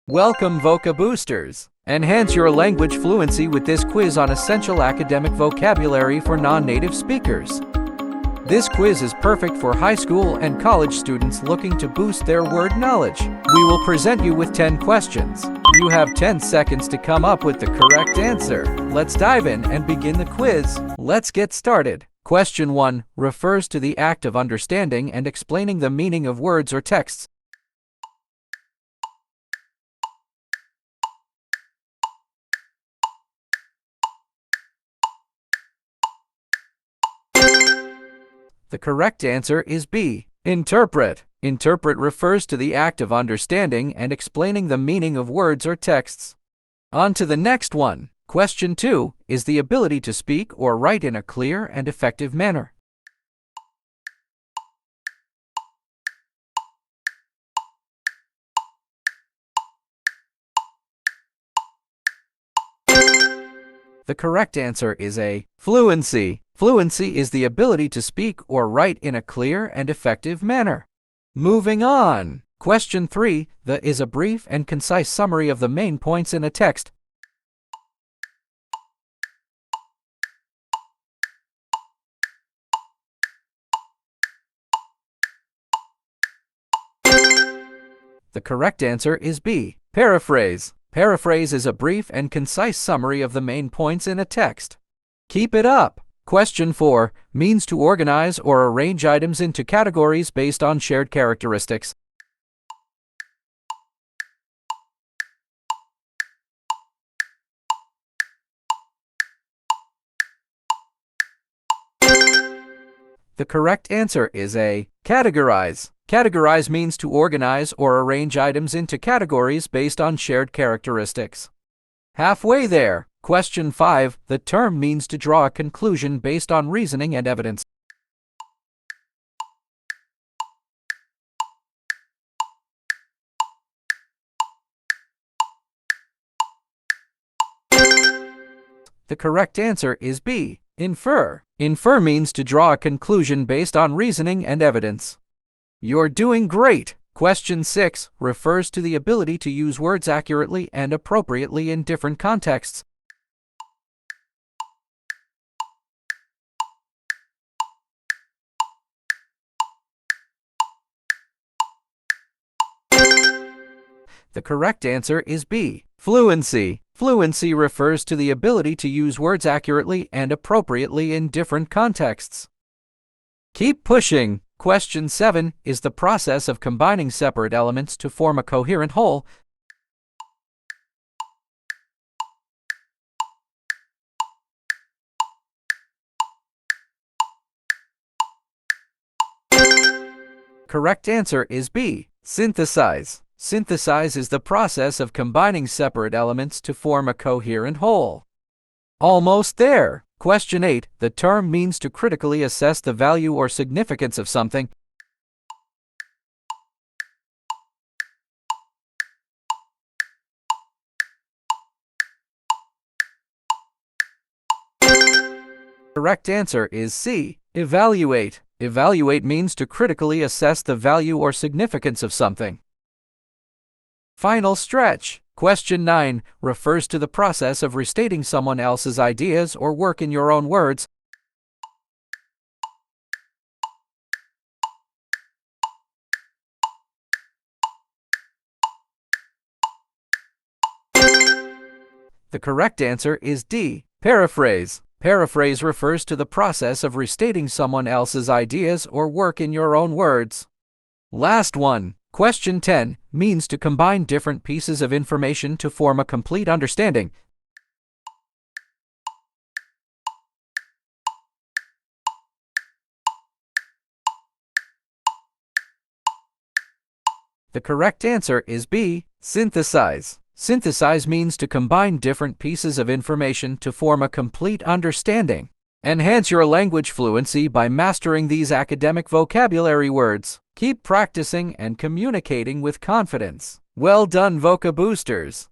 Welcome, Vocabboosters! Enhance your language fluency with this quiz on essential academic vocabulary for non-native speakers. This quiz is perfect for high school and college students looking to boost their word knowledge. We will present you with 10 questions. You have 10 seconds to come up with the correct answer. Let's dive in and begin the quiz. Let's get started. Question 1 refers to the act of understanding and explaining the meaning of words or texts. The correct answer is B. Interpret. Interpret refers to the act of understanding and explaining the meaning of words or texts. On to the next one. Question 2 is the ability to speak or write in a clear and effective manner. The correct answer is A. Fluency. Fluency is the ability to speak or write in a clear and effective manner. Moving on. Question 3 is a brief and concise summary of the main points in a text. The correct answer is B. Paraphrase. Paraphrase is a brief and concise summary of the main points in a text. Keep it up! Question 4 means to organize or arrange items into categories based on shared characteristics. The correct answer is A. Categorize. Categorize means to organize or arrange items into categories based on shared characteristics. Halfway there. Question 5 the term means to draw a conclusion based on reasoning and evidence. The correct answer is B. Infer. Infer means to draw a conclusion based on reasoning and evidence. You're doing great! Question 6 refers to the ability to use words accurately and appropriately in different contexts. The correct answer is B. Fluency. Fluency refers to the ability to use words accurately and appropriately in different contexts. Keep pushing! Question 7 is the process of combining separate elements to form a coherent whole. Correct answer is B. Synthesize. Synthesize is the process of combining separate elements to form a coherent whole. Almost there! Question 8 the term means to critically assess the value or significance of something. Correct answer is C. Evaluate. Evaluate means to critically assess the value or significance of something. Final stretch. Question 9 refers to the process of restating someone else's ideas or work in your own words. The correct answer is D. Paraphrase. Paraphrase refers to the process of restating someone else's ideas or work in your own words. Last one. Question 10 means to combine different pieces of information to form a complete understanding. The correct answer is B. Synthesize. Synthesize means to combine different pieces of information to form a complete understanding. Enhance your language fluency by mastering these academic vocabulary words. Keep practicing and communicating with confidence. Well done, Vocabboosters!